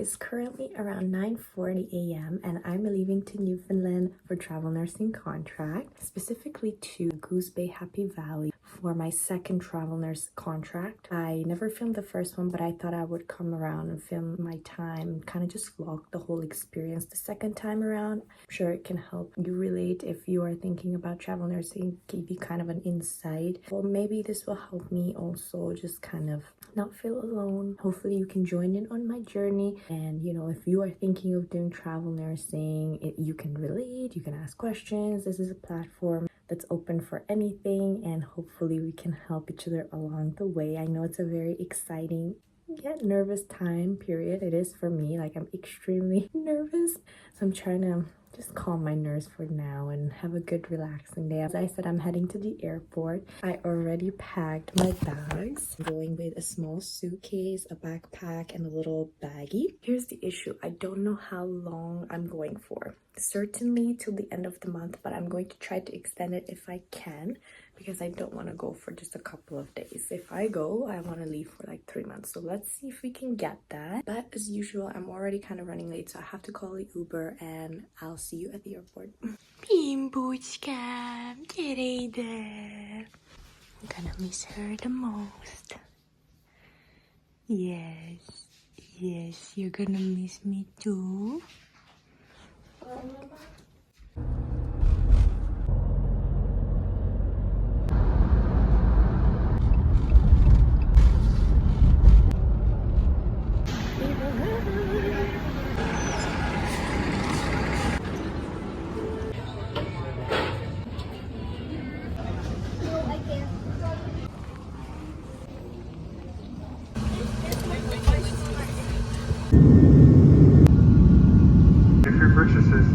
is currently around 9:40 a.m. and I'm leaving to Newfoundland for travel nursing contract, specifically to Goose Bay Happy Valley for my second travel nurse contract. I never filmed the first one, but I thought I would come around and film my time, kind of just vlog the whole experience the second time around. I'm sure it can help you relate if you are thinking about travel nursing, give you kind of an insight. Or maybe this will help me also just kind of not feel alone. Hopefully you can join in on my journey, and you know, if you are thinking of doing travel nursing, you can relate, you can ask questions. This is a platform that's open for anything, and hopefully we can help each other along the way. I know it's a very exciting yet nervous time period. It is for me. Like, I'm extremely nervous, so I'm trying to just calm my nerves for now and have a good relaxing day. As I said, I'm heading to the airport. I already packed my bags. I'm going with a small suitcase, a backpack, and a little baggie. Here's the issue. I don't know how long I'm going for. Certainly till the end of the month, but I'm going to try to extend it if I can, because I don't want to go for just a couple of days. If I go, I want to leave for like 3 months. So let's see if we can get that. But as usual, I'm already kind of running late, so I have to call the Uber, and I'll see you at the airport. Bimbuchka, get there. I'm gonna miss her the most. Yes, yes, you're gonna miss me too. If your purchases.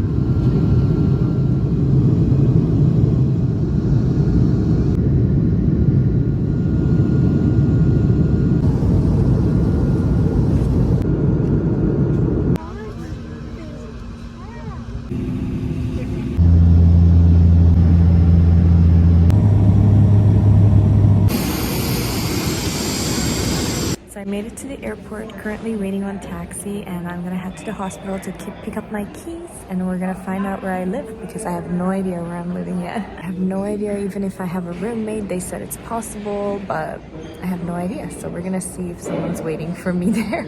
So I made it to the airport, currently waiting on taxi, and I'm gonna head to the hospital to pick up my keys, and we're gonna find out where I live, because I have no idea where I'm living yet. I have no idea even if I have a roommate. They said it's possible, but I have no idea. So we're gonna see if someone's waiting for me there.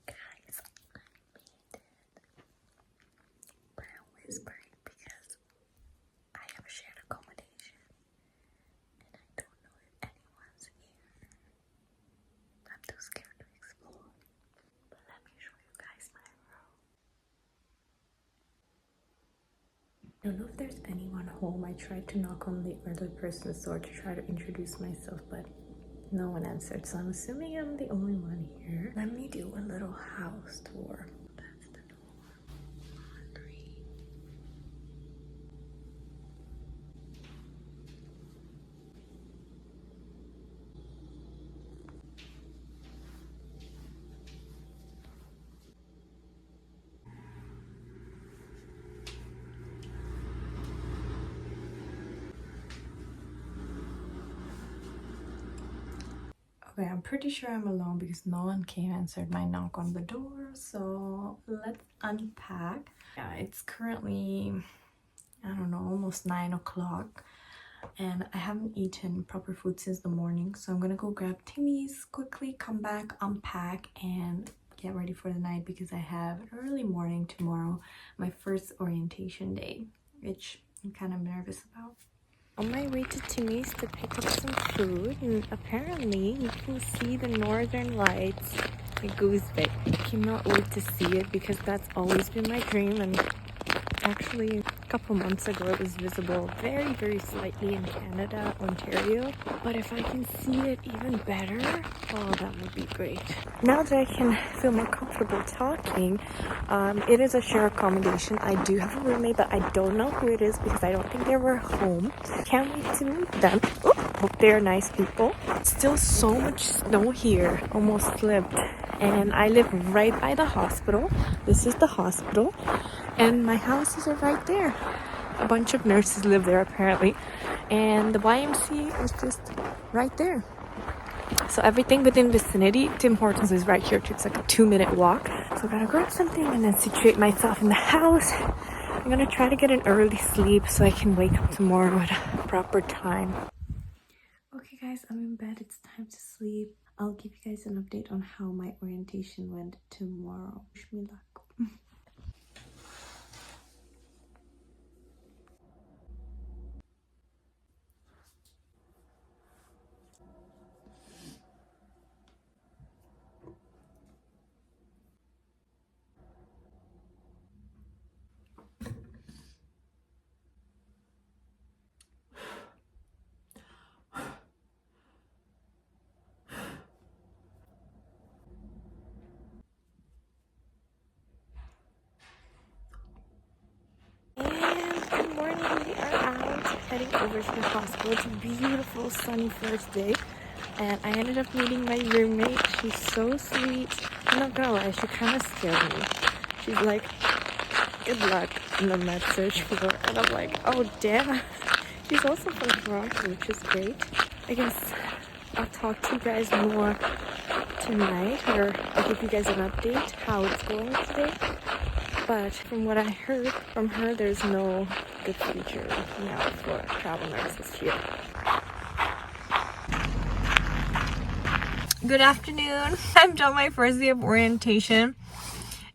Guys, but I'm whispering because I have a shared accommodation, and I don't know if anyone's here. I'm too scared to explore. But let me show you guys my room. I don't know if there's anyone home. I tried to knock on the other person's door to try to introduce myself, but no one answered. So I'm assuming I'm the only one here. Let me do a little house tour. That's the door. Laundry. Okay, I'm pretty sure I'm alone because no one came and answered my knock on the door. So let's unpack. Yeah, it's currently, I don't know, almost 9 o'clock, and I haven't eaten proper food since the morning. So I'm gonna go grab Timmy's quickly, come back, unpack, and get ready for the night, because I have an early morning tomorrow, my first orientation day, which I'm kind of nervous about. On my way to Timmy's to pick up some food, and apparently you can see the northern lights at Goose Bay. I cannot wait to see it, because that's always been my dream, and actually a couple months ago it was visible very slightly in Canada, Ontario. But if I can see it even better, oh, that would be great. Now that I can feel more comfortable talking, it is a share accommodation. I do have a roommate, but I don't know who it is because I don't think they were home. Can't wait to meet them. Oh, hope they're nice people. Still so much snow here, almost slipped. And I live right by the hospital. This is the hospital, and my houses are right there. A bunch of nurses live there apparently, and the YMCA is just right there. So everything within vicinity. Tim Hortons is right here too. It's like a 2-minute walk. So So I gotta grab something and then situate myself in the house. I'm gonna try to get an early sleep so I can wake up tomorrow at a proper time. Okay guys, I'm in bed. It's time to sleep. I'll give you guys an update on how my orientation went tomorrow. Wish me luck. And good morning, we are out heading over to the hospital. It's a beautiful sunny first day. And I ended up meeting my roommate. She's so sweet. I'm not gonna lie, she kind of scared me. She's like, good luck in the med search floor. And I'm like, oh damn. She's also from Toronto, which is great. I guess I'll talk to you guys more tonight, or I'll give you guys an update how it's going today. But from what I heard from her, there's no good future now for travel nurses here. Good afternoon. I'm done my first day of orientation.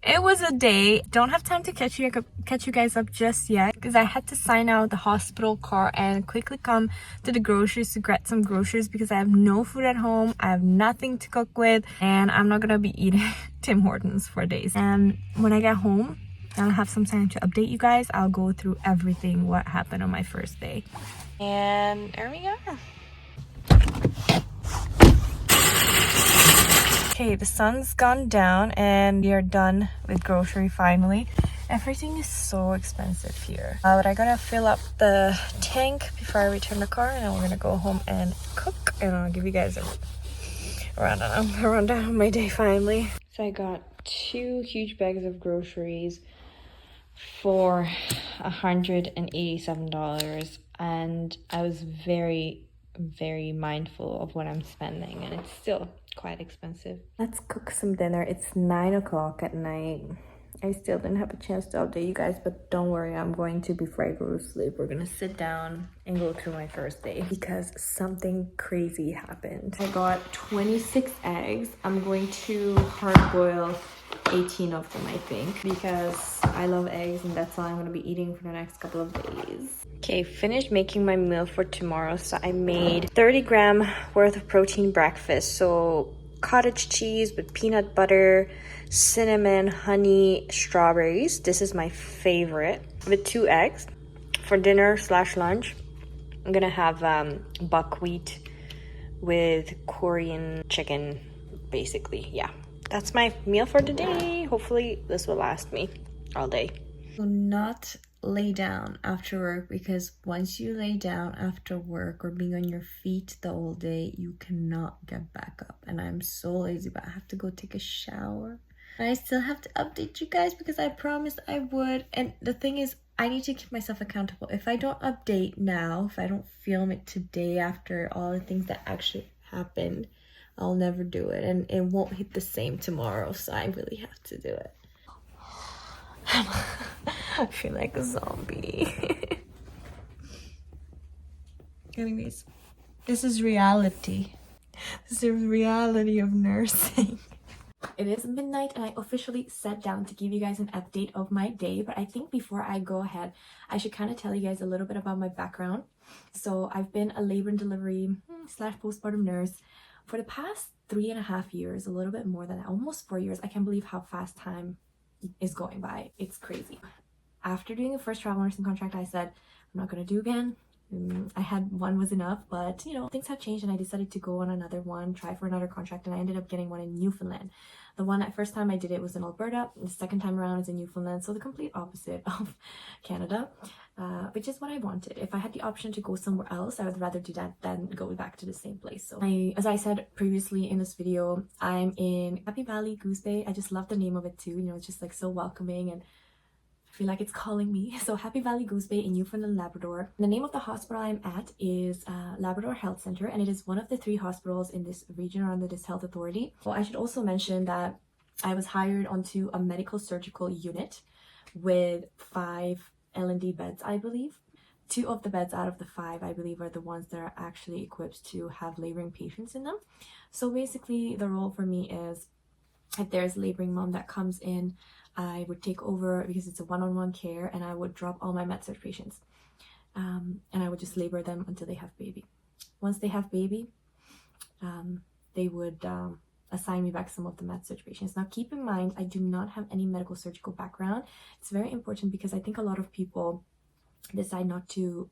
It was a day. Don't have time to catch you guys up just yet because I had to sign out the hospital car and quickly come to the groceries to get some groceries because I have no food at home. I have nothing to cook with and I'm not gonna be eating Tim Hortons for days. And when I get home, I'll have some time to update you guys. I'll go through everything what happened on my first day. And there we are. Okay, the sun's gone down and we are done with grocery finally. Everything is so expensive here. But I gotta fill up the tank before I return the car and then we're gonna go home and cook. And I'll give you guys a rundown of my day finally. So I got 2 huge bags of groceries for $187 and I was very mindful of what I'm spending and it's still quite expensive. Let's cook some dinner. It's 9 o'clock at night. I still didn't have a chance to update you guys, but don't worry, I'm going to before I go to sleep. We're gonna sit down and go through my first day because something crazy happened. I got 26 eggs. I'm going to hard boil 18 of them, I think, because I love eggs and that's all I'm gonna be eating for the next couple of days. Okay, finished making my meal for tomorrow. So I made 30-gram worth of protein breakfast. So cottage cheese with peanut butter, cinnamon, honey, strawberries. This is my favorite. With 2 eggs. For dinner / lunch, I'm gonna have buckwheat with Korean chicken, basically. Yeah, that's my meal for the day. Hopefully this will last me all day. Do not lay down after work because once you lay down after work or being on your feet the whole day, you cannot get back up. And I'm so lazy, but I have to go take a shower. And I still have to update you guys because I promised I would. And the thing is, I need to keep myself accountable. If I don't update now, if I don't film it today after all the things that actually happened, I'll never do it. And it won't hit the same tomorrow. So I really have to do it. I feel like a zombie. Anyways, this is reality. This is the reality of nursing. It is midnight and I officially sat down to give you guys an update of my day. But I think before I go ahead, I should kind of tell you guys a little bit about my background. So I've been a labor and delivery / postpartum nurse for the past 3.5 years, a little bit more than that, almost 4 years. I can't believe how fast time is going by. It's crazy. After doing the first travel nursing contract, I said I'm not gonna do again. I had one was enough, but you know, things have changed and I decided to go on another one, try for another contract, and I ended up getting one in Newfoundland. The one at first time I did it was in Alberta, the second time around is in Newfoundland, so the complete opposite of Canada, which is what I wanted. If I had the option to go somewhere else, I would rather do that than go back to the same place. So as I said previously in this video, I'm in Happy Valley, Goose Bay. I just love the name of it too, you know, it's just like so welcoming and I feel like it's calling me. So Happy Valley Goose Bay in Newfoundland, Labrador. The name of the hospital I'm at is Labrador Health Center, and it is one of the 3 hospitals in this region or under this health authority. Well, I should also mention that I was hired onto a medical surgical unit with 5 L&D beds, I believe. 2 of the beds out of the 5, I believe, are the ones that are actually equipped to have laboring patients in them. So basically, the role for me is, if there's a laboring mom that comes in, I would take over because it's a one-on-one care, and I would drop all my med-surg patients. And I would just labor them until they have baby. Once they have baby, they would assign me back some of the med-surg patients. Now, keep in mind, I do not have any medical surgical background. It's very important because I think a lot of people decide not to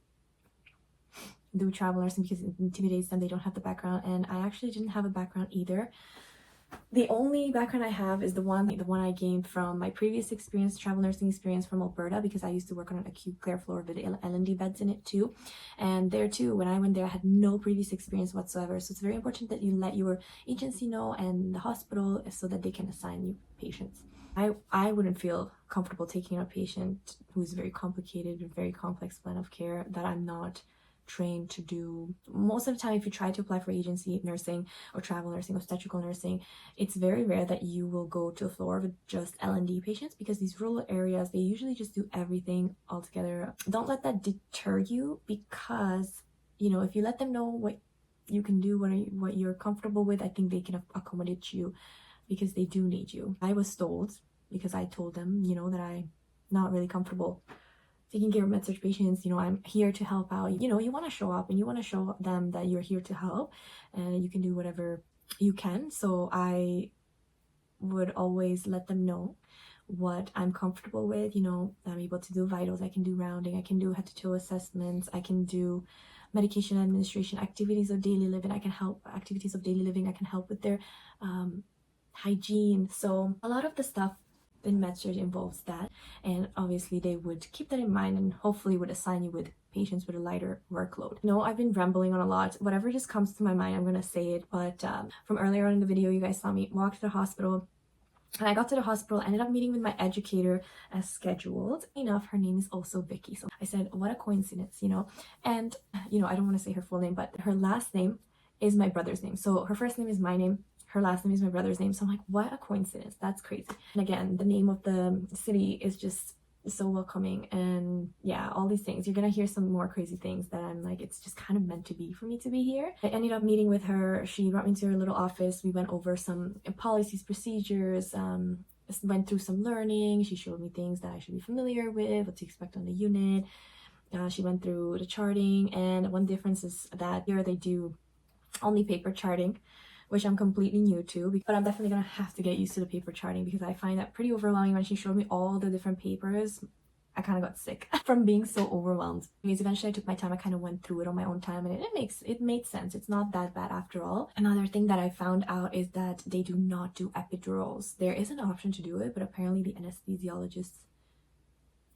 do travel nursing because it intimidates them. They don't have the background, and I actually didn't have a background either. The only background I have is the one I gained from my previous experience, travel nursing experience from Alberta, because I used to work on an acute care floor with L&D beds in it too. And there too, when I went there, I had no previous experience whatsoever. So it's very important that you let your agency know and the hospital so that they can assign you patients. I wouldn't feel comfortable taking on a patient who's very complicated, a very complex plan of care that I'm not trained to do. Most of the time, if you try to apply for agency nursing or travel nursing or obstetrical nursing, it's very rare that you will go to a floor with just L&D patients, because these rural areas, they usually just do everything all together. Don't let that deter you, because if you let them know what you can do, what you're comfortable with, I think they can accommodate you, because they do need you. I was told, because I told them that I'm not really comfortable taking care of med-surg patients. I'm here to help out. You want to show up and you want to show them that you're here to help and you can do whatever you can. So I would always let them know what I'm comfortable with. I'm able to do vitals, I can do rounding, I can do head-to-toe assessments, I can do medication administration, activities of daily living. I can help with their hygiene. So a lot of the stuff in med-surg involves that, and obviously they would keep that in mind and hopefully would assign you with patients with a lighter workload. I've been rambling on a lot. Whatever just comes to my mind, I'm gonna say it. But from earlier on in the video, you guys saw me walk to the hospital. And I got to the hospital, ended up meeting with my educator as scheduled. Enough, her name is also Vicky. So I said, what a coincidence, And, I don't want to say her full name, but her last name is my brother's name. So her first name is my name, her last name is my brother's name. So I'm like, what a coincidence. That's crazy. And again, the name of the city is just so welcoming, and yeah, all these things. You're gonna hear some more crazy things that I'm like, it's just kind of meant to be for me to be here. I ended up meeting with her. She brought me to her little office. We went over some policies, procedures, went through some learning. She showed me things that I should be familiar with, what to expect on the unit. She went through the charting, and one difference is that here they do only paper charting, which I'm completely new to, but I'm definitely gonna have to get used to the paper charting because I find that pretty overwhelming. When she showed me all the different papers, I kind of got sick from being so overwhelmed. Because eventually I took my time, I kind of went through it on my own time, and it made sense. It's not that bad after all. Another thing that I found out is that they do not do epidurals. There is an option to do it, but apparently the anesthesiologists,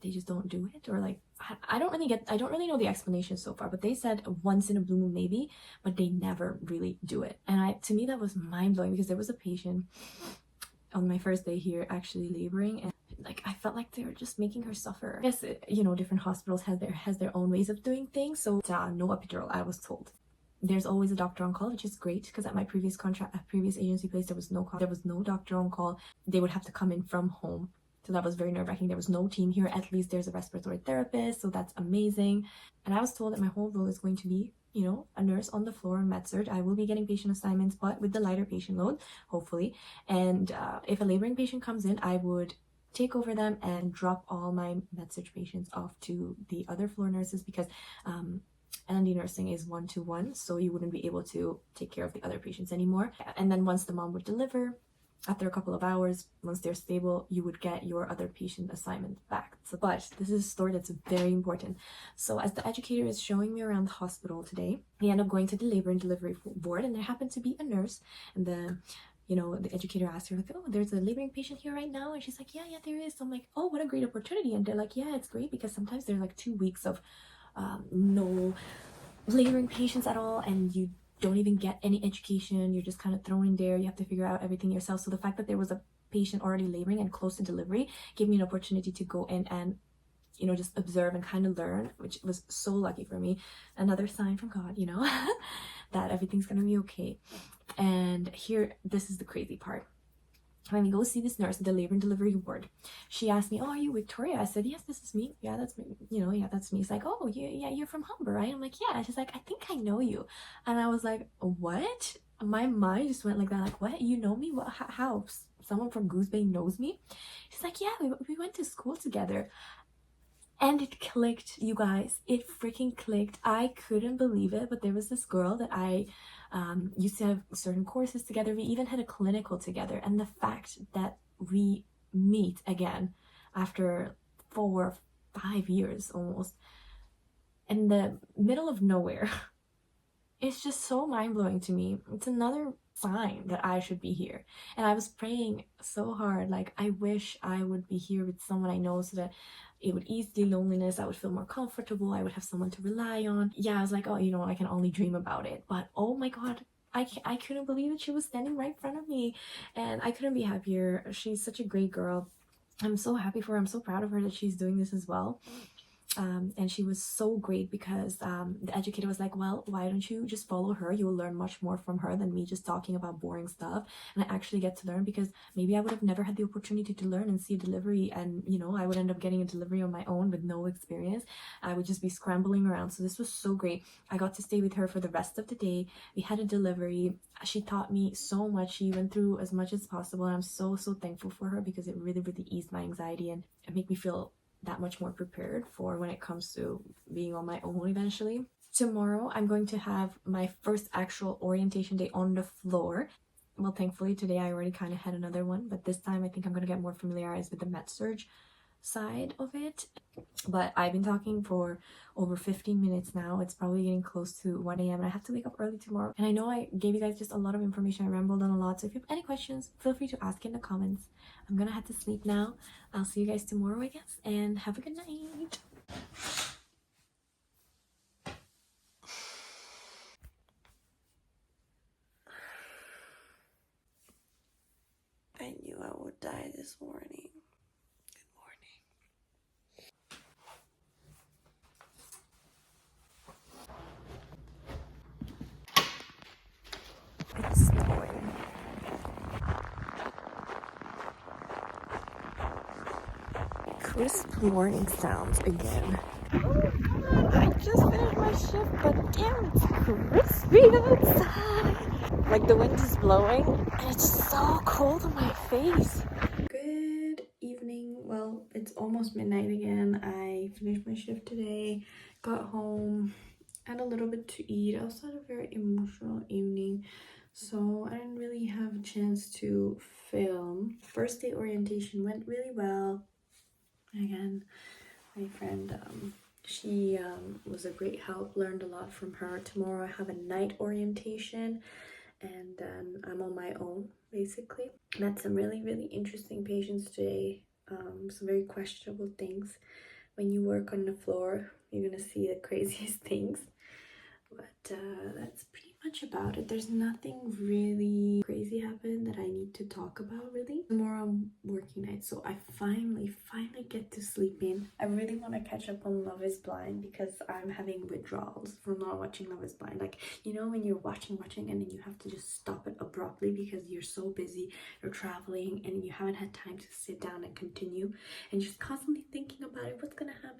they just don't do it, or like I don't really know the explanation so far, but they said once in a blue moon maybe, but they never really do it. And to me that was mind-blowing, because there was a patient on my first day here actually laboring, and like I felt like they were just making her suffer. I guess different hospitals has their own ways of doing things. So no epidural, I was told. There's always a doctor on call, which is great, because at my previous agency place there was no doctor on call. They would have to come in from home. So that was very nerve-wracking. There was no team here. At least there's a respiratory therapist, so that's amazing. And I was told that my whole role is going to be, a nurse on the floor in med-surg. I will be getting patient assignments, but with the lighter patient load, hopefully. And if a laboring patient comes in, I would take over them and drop all my med-surg patients off to the other floor nurses, because L&D nursing is 1-to-1, so you wouldn't be able to take care of the other patients anymore. And then once the mom would deliver, after a couple of hours, once they're stable, you would get your other patient assignment back. But this is a story that's very important. So as the educator is showing me around the hospital today, we end up going to the labor and delivery ward, and there happened to be a nurse, and the educator asked her, like, oh, there's a laboring patient here right now, and she's like, yeah, there is. So I'm like, oh, what a great opportunity. And they're like, yeah, it's great, because sometimes there's like 2 weeks of no laboring patients at all, and you don't even get any education. You're just kind of thrown in there. You have to figure out everything yourself. So the fact that there was a patient already laboring and close to delivery gave me an opportunity to go in and just observe and kind of learn, which was so lucky for me. Another sign from God, that everything's gonna be okay. And here, this is the crazy part. when we go see this nurse at the labor and delivery ward, she asked me, "Oh, are you Victoria?" I said, "Yes, this is me. Yeah, that's me. Yeah, that's me." It's like, "Oh, yeah, you're from Humber, right?" I'm like, "Yeah." She's like, "I think I know you," and I was like, "What?" My mind just went like that. Like, "What? You know me? What? How? Someone from Goose Bay knows me?" She's like, "Yeah, we went to school together." And it clicked, you guys. It freaking clicked. I couldn't believe it. But there was this girl that I used to have certain courses together. We even had a clinical together. And the fact that we meet again after 4 or 5 years almost in the middle of nowhere, it's just so mind-blowing to me. It's another sign that I should be here. And I was praying so hard, like, I wish I would be here with someone I know so that it would ease the loneliness. I would feel more comfortable. I would have someone to rely on. Yeah, I was like, oh, I can only dream about it. But oh my God, I couldn't believe it. She was standing right in front of me, and I couldn't be happier. She's such a great girl. I'm so happy for her. I'm so proud of her that she's doing this as well. And she was so great because the educator was like, well, why don't you just follow her? You will learn much more from her than me just talking about boring stuff. And I actually get to learn, because maybe I would have never had the opportunity to learn and see a delivery, and I would end up getting a delivery on my own with no experience. I would just be scrambling around. So this was so great. I got to stay with her for the rest of the day. We had a delivery. She taught me so much. She went through as much as possible, and I'm so thankful for her, because it really eased my anxiety and it made me feel that much more prepared for when it comes to being on my own eventually. Tomorrow I'm going to have my first actual orientation day on the floor. Well, thankfully today I already kind of had another one, but this time I think I'm going to get more familiarized with the med-surg side of it. But I've been talking for over 15 minutes now. It's probably getting close to 1 a.m. and I have to wake up early tomorrow. And I know I gave you guys just a lot of information. I rambled on a lot. So if you have any questions, feel free to ask in the comments. I'm gonna have to sleep now. I'll see you guys tomorrow, I guess, and have a good night. I knew I would die this morning. It's snowing. Crisp morning sounds again. I just finished my shift, but damn, it's crispy outside. Like the wind is blowing, and it's so cold on my face. Good evening. Well, it's almost midnight again. I finished my shift today, got home, had a little bit to eat. I also had a very emotional evening, so I didn't really have a chance to film. First day orientation went really well. Again, my friend, she was a great help. Learned a lot from her. Tomorrow I have a night orientation, and then I'm on my own basically. Met some really interesting patients today. Some very questionable things. When you work on the floor, you're gonna see the craziest things. But that's pretty much about it. There's nothing really crazy happened that I need to talk about really. Tomorrow I'm working night, so I finally get to sleep in. I really want to catch up on Love is Blind, because I'm having withdrawals from not watching Love is Blind. Like, when you're watching and then you have to just stop it abruptly because you're so busy, you're traveling, and you haven't had time to sit down and continue, and you're just constantly thinking about it. What's gonna happen?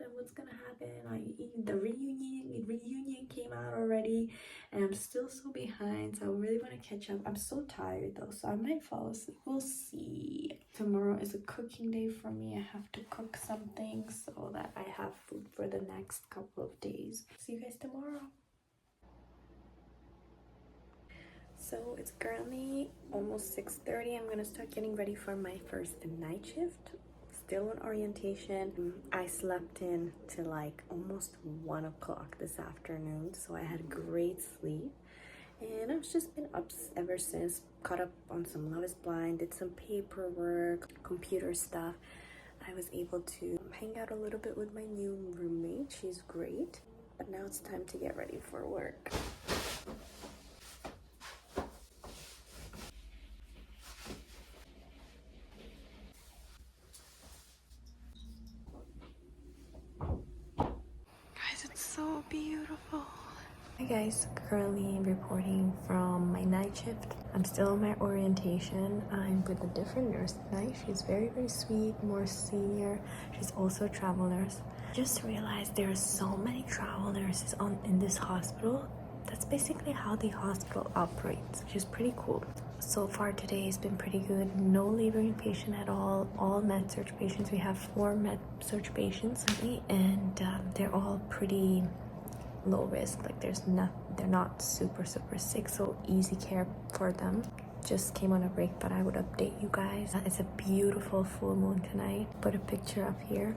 The reunion came out already, and I'm still so behind, so I really want to catch up. I'm so tired though, so I might fall asleep. We'll see. Tomorrow is a cooking day for me. I have to cook something so that I have food for the next couple of days. See you guys tomorrow. So it's currently almost 6:30. I'm gonna start getting ready for my first night shift. Still on orientation. I slept in till like almost 1 o'clock this afternoon, so I had great sleep, and I've just been up ever since. Caught up on some Love is Blind, did some paperwork, computer stuff. I was able to hang out a little bit with my new roommate. She's great. But now it's time to get ready for work. Guys, it's so beautiful. I guys, currently reporting from my night shift. I'm still on my orientation. I'm with a different nurse tonight. She's very, very sweet, more senior. She's also a travel nurse. Just realized there are so many travel nurses in this hospital. That's basically how the hospital operates, which is pretty cool. So far today has been pretty good. No laboring patient at all med surg patients. We have 4 med surg patients, and they're all pretty low risk. Like they're not super sick, so easy care for them. Just came on a break, but I would update you guys. It's a beautiful full moon tonight. Put a picture up here.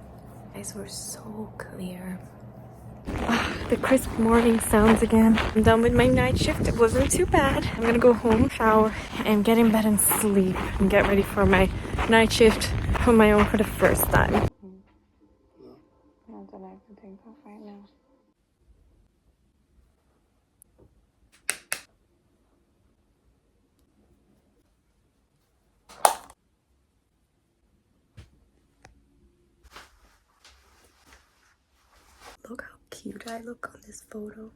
Guys, we're so clear. The crisp morning sounds again. I'm done with my night shift. It wasn't too bad. I'm gonna go home, shower, and get in bed and sleep and get ready for my night shift on my own for the first time. Not that I can think of right now. Look how cute I look on this photo.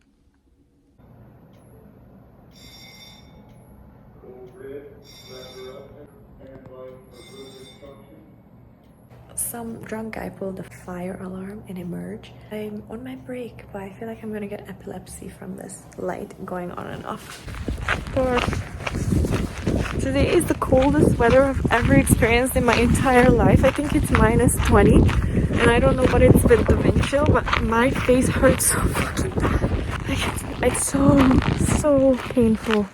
Some drunk guy pulled a fire alarm and emerged. I'm on my break, but I feel like I'm gonna get epilepsy from this light going on and off. Today is the coldest weather I've ever experienced in my entire life. I think it's -20, and I don't know what it's with the wind chill, but my face hurts so fucking bad. Like, it's so painful.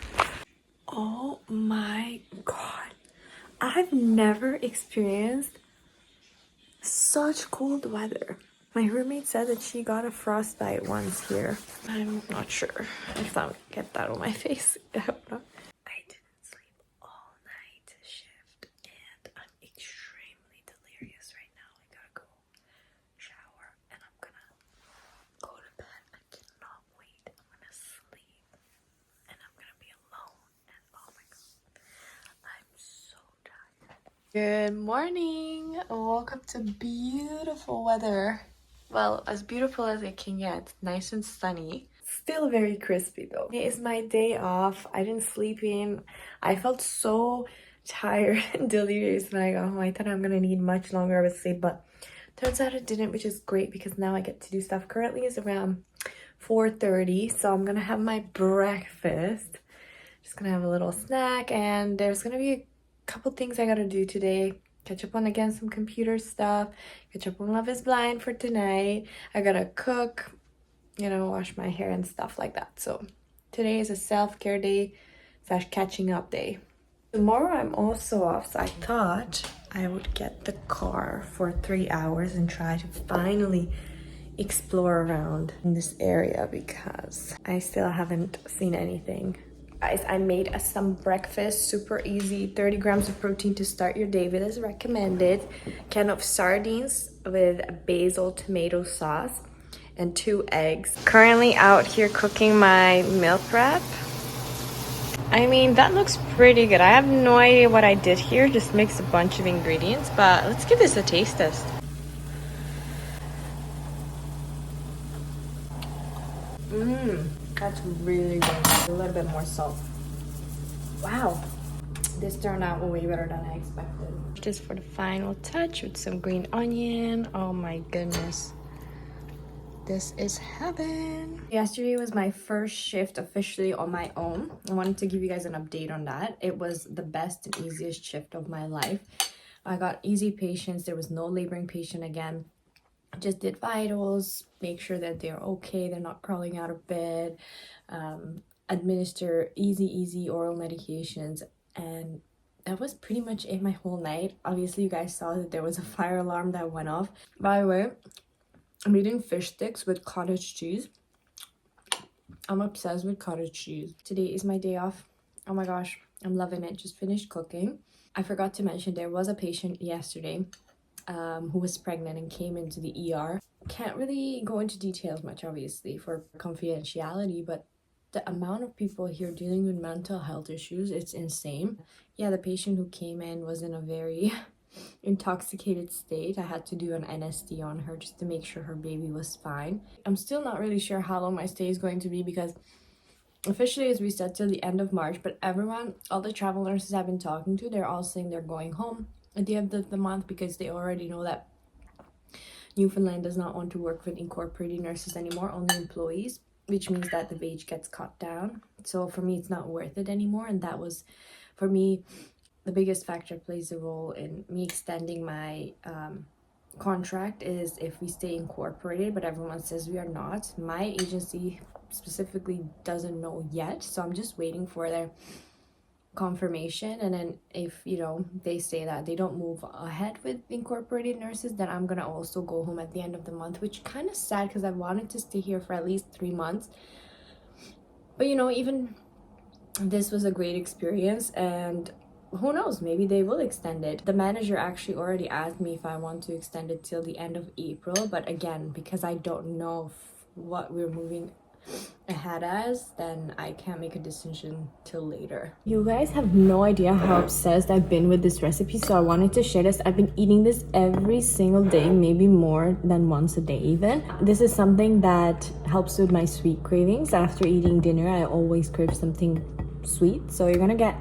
Oh my god. I've never experienced such cold weather. My roommate said that she got a frostbite once here. I'm not sure if I'll get that on my face. I hope not. I didn't sleep all night shift and I'm extremely delirious right now. I gotta go shower and I'm gonna go to bed. I cannot wait. I'm gonna sleep and I'm gonna be alone. And oh my god, I'm so tired. Good morning. Welcome to beautiful weather. Well, as beautiful as it can get. Nice and sunny. Still very crispy though. It is my day off. I didn't sleep in. I felt so tired and delirious when I got home. I thought I'm gonna need much longer of a sleep, but turns out it didn't, which is great because now I get to do stuff. Currently it's around 4:30, so I'm gonna have my breakfast. Just gonna have a little snack, and there's gonna be a couple things I gotta do today. Catch up on again some computer stuff, catch up on Love is Blind for tonight. I gotta cook, wash my hair and stuff like that. So today is a self-care day / catching up day. Tomorrow I'm also off, so I thought I would get the car for 3 hours and try to finally explore around in this area because I still haven't seen anything. Guys, I made some breakfast, super easy, 30 grams of protein to start your day with as recommended, can of sardines with basil tomato sauce, and 2 eggs. Currently out here cooking my meal prep. I mean, that looks pretty good. I have no idea what I did here, just mixed a bunch of ingredients, but let's give this a taste test. That's really good. A little bit more salt. Wow, this turned out way better than I expected. Just for the final touch with some green onion. Oh my goodness. This is heaven. Yesterday was my first shift officially on my own. I wanted to give you guys an update on that. It was the best and easiest shift of my life. I got easy patients. There was no laboring patient again. Just did vitals, make sure that they're okay, they're not crawling out of bed, administer easy oral medications, and that was pretty much it my whole night. Obviously you guys saw that there was a fire alarm that went off. By the way, I'm eating fish sticks with cottage cheese. I'm obsessed with cottage cheese. Today is my day off. Oh my gosh, I'm loving it. Just finished cooking. I forgot to mention there was a patient yesterday who was pregnant and came into the ER. Can't really go into details much, obviously, for confidentiality, but the amount of people here dealing with mental health issues, it's insane. Yeah, the patient who came in was in a very intoxicated state. I had to do an NSD on her just to make sure her baby was fine. I'm still not really sure how long my stay is going to be because officially as we said till the end of March, but all the travel nurses I've been talking to, they're all saying they're going home at the end of the month because they already know that Newfoundland does not want to work with incorporated nurses anymore, only employees, which means that the wage gets cut down. So for me, it's not worth it anymore. And that was, for me, the biggest factor plays a role in me extending my contract is if we stay incorporated, but everyone says we are not. My agency specifically doesn't know yet, so I'm just waiting for their confirmation. And then if they say that they don't move ahead with incorporated nurses, then I'm gonna also go home at the end of the month, which kind of sad because I wanted to stay here for at least 3 months. But even this was a great experience, and who knows, maybe they will extend it. The manager actually already asked me if I want to extend it till the end of April, but again, because I don't know what we're moving ahead as, then I can't make a decision till later. You guys have no idea how obsessed I've been with this recipe, so I wanted to share this. I've been eating this every single day, maybe more than once a day even. This is something that helps with my sweet cravings. After eating dinner, I always crave something sweet, so you're gonna get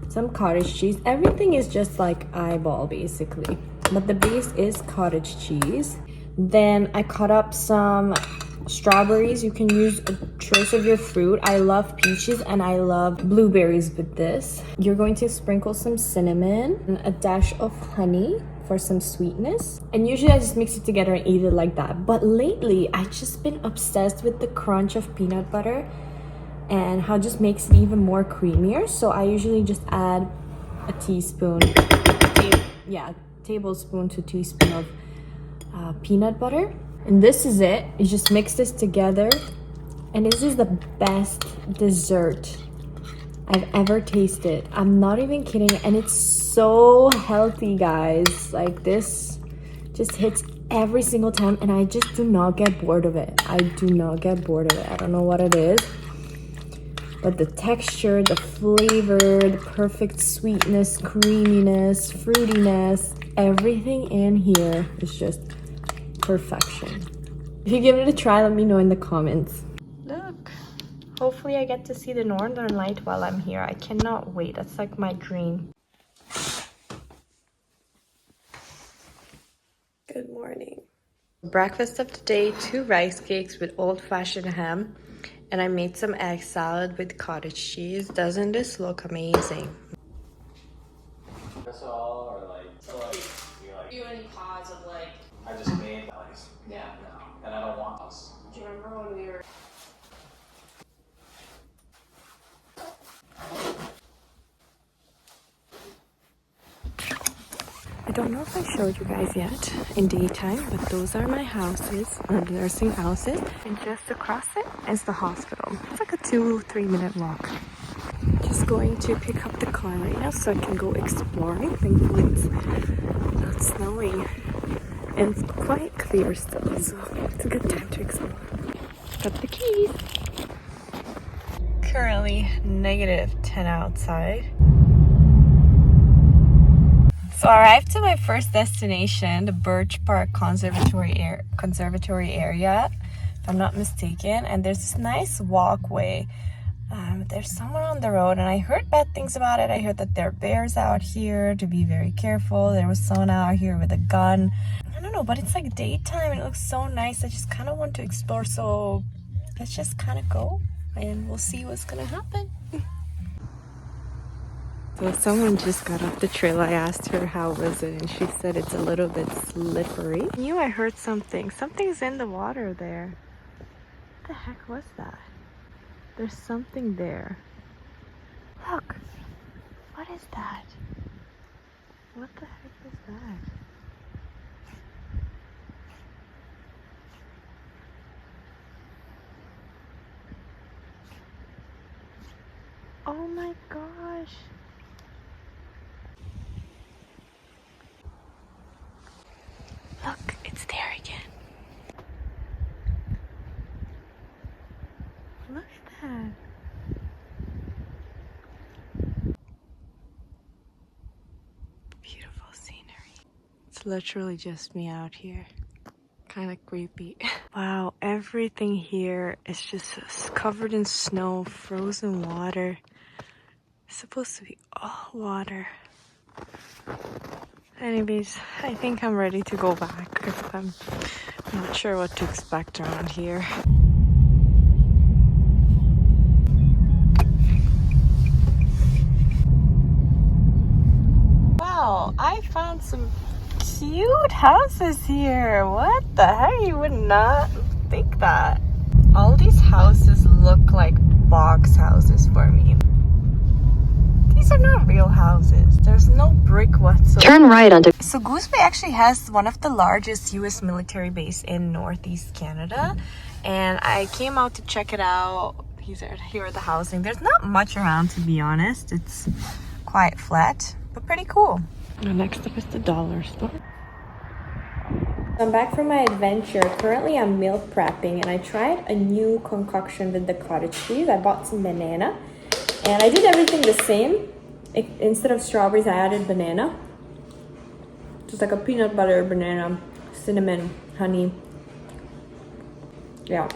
some cottage cheese. Everything is just like eyeball basically, but the base is cottage cheese. Then I cut up some strawberries. You can use a choice of your fruit. I love peaches and I love blueberries with this. You're going to sprinkle some cinnamon and a dash of honey for some sweetness. And usually I just mix it together and eat it like that. But lately I just been obsessed with the crunch of peanut butter and how it just makes it even more creamier. So I usually just add a tablespoon to teaspoon of peanut butter. And this is it. You just mix this together, and this is the best dessert I've ever tasted. I'm not even kidding, and it's so healthy, guys. Like, this just hits every single time, and I just do not get bored of it. I do not get bored of it. I don't know what it is, but the texture, the flavor, the perfect sweetness, creaminess, fruitiness, everything in here is just perfection. If you give it a try, let me know in the comments. Look, hopefully I get to see the northern light while I'm here. I cannot wait. That's like my dream. Good morning. Breakfast of the day, 2 rice cakes with old-fashioned ham, and I made some egg salad with cottage cheese. Doesn't this look amazing? That's all, or like, You any pause of like, I just made like, yeah. no, and I don't want those. Do you remember when we were? I don't know if I showed you guys yet in daytime, but those are my houses, or nursing houses. And just across it is the hospital. It's like a 2-3 minute walk. Just going to pick up the car right now so I can go exploring. Thankfully it's not snowing and it's quite clear still, so it's a good time to explore. Got the keys. Currently -10 outside. So I arrived to my first destination, the Birch Park Conservatory area, if I'm not mistaken. And there's this nice walkway. There's someone on the road, and I heard bad things about it. I heard that there are bears out here, to be very careful. There was someone out here with a gun. I don't know, but it's like daytime and it looks so nice. I just kind of want to explore, so let's just kind of go and we'll see what's gonna happen. So someone just got off the trail. I asked her how was it, and she said it's a little bit slippery. I knew I heard something. Something's in the water there. What the heck was that? There's something there. Look! What is that? What the heck is that? Oh my gosh! Look, it's there again. Look at that. Beautiful scenery. literally just me out here. Kind of creepy. Wow, everything here is just covered in snow, frozen water. It's supposed to be all water. Anyways, I think I'm ready to go back because I'm not sure what to expect around here. Wow, I found some cute houses here. What the heck? You would not think that. All these houses look like box houses for me. These are not real houses. There's no brick whatsoever. Turn right onto. So Goose Bay actually has one of the largest US military base in Northeast Canada. And I came out to check it out. Here are the housing. There's not much around, to be honest. It's quite flat, but pretty cool. And next up is the dollar store. I'm back from my adventure. Currently I'm meal prepping and I tried a new concoction with the cottage cheese. I bought some banana and I did everything the same. Instead of strawberries, I added banana. Just like a peanut butter, banana, cinnamon, honey. Yeah,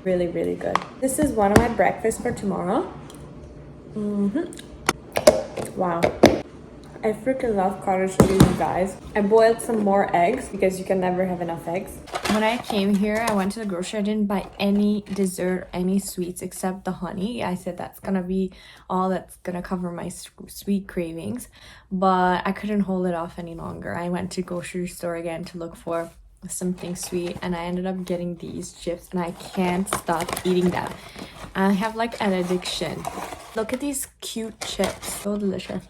really, really good. This is one of my breakfasts for tomorrow. Wow. I freaking love cottage cheese, you guys. I boiled some more eggs because you can never have enough eggs. When I came here, I went to the grocery. I didn't buy any dessert, any sweets except the honey. I said that's gonna be all that's gonna cover my sweet cravings, but I couldn't hold it off any longer. I went to grocery store again to look for something sweet and I ended up getting these chips and I can't stop eating them. I have like an addiction. Look at these cute chips, so delicious.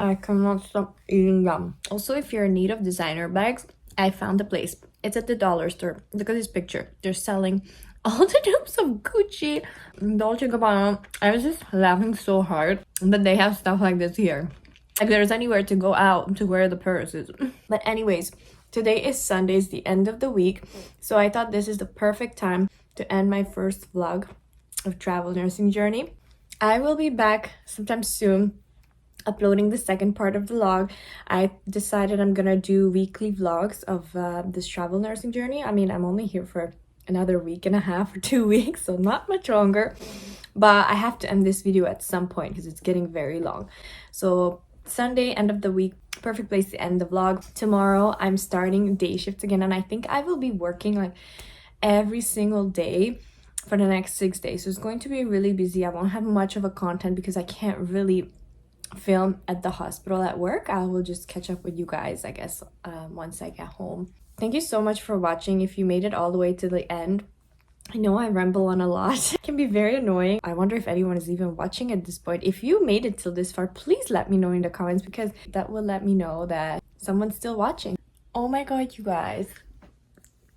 I cannot stop eating them. Also, if you're in need of designer bags, I found a place. It's at the dollar store. Look at this picture. They're selling all the types of Gucci, Dolce & Gabbana. I was just laughing so hard that they have stuff like this here. Like there's anywhere to go out to wear the purses. But anyways, today is Sunday, it's the end of the week. So I thought this is the perfect time to end my first vlog of travel nursing journey. I will be back sometime soon uploading the second part of the vlog. I decided I'm gonna do weekly vlogs of this travel nursing journey. I mean, I'm only here for another week and a half or 2 weeks, so not much longer, but I have to end this video at some point because it's getting very long. So Sunday, end of the week, perfect place to end the vlog. Tomorrow I'm starting day shifts again and I think I will be working like every single day for the next 6 days. So it's going to be really busy. I won't have much of a content because I can't really film at the hospital at work. I will just catch up with you guys, I guess, once I get home. Thank you so much for watching. If you made it all the way to the end, I know I ramble on a lot. It can be very annoying. I wonder if anyone is even watching at this point. If you made it till this far, please let me know in the comments because that will let me know that someone's still watching. Oh my god, you guys.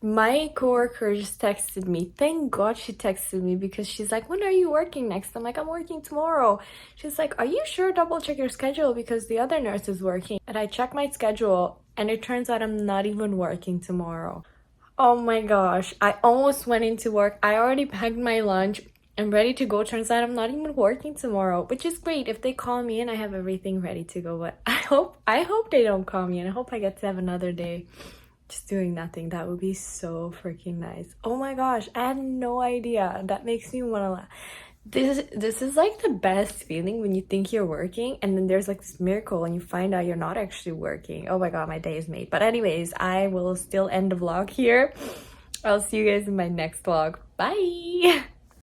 My coworker just texted me. Thank God she texted me because she's like, when are you working next? I'm like, I'm working tomorrow. She's like, are you sure? Double check your schedule because the other nurse is working. And I checked my schedule and it turns out I'm not even working tomorrow. Oh my gosh, I almost went into work. I already packed my lunch. I'm ready to go. Turns out I'm not even working tomorrow, which is great. If they call me in, I have everything ready to go. But I hope they don't call me and I hope I get to have another day just doing nothing. That would be so freaking nice. Oh my gosh, I had no idea. That makes me want to laugh. This is like the best feeling when you think you're working and then there's like this miracle and you find out you're not actually working. Oh my god, my day is made. But anyways, I will still end the vlog here. I'll see you guys in my next vlog. Bye.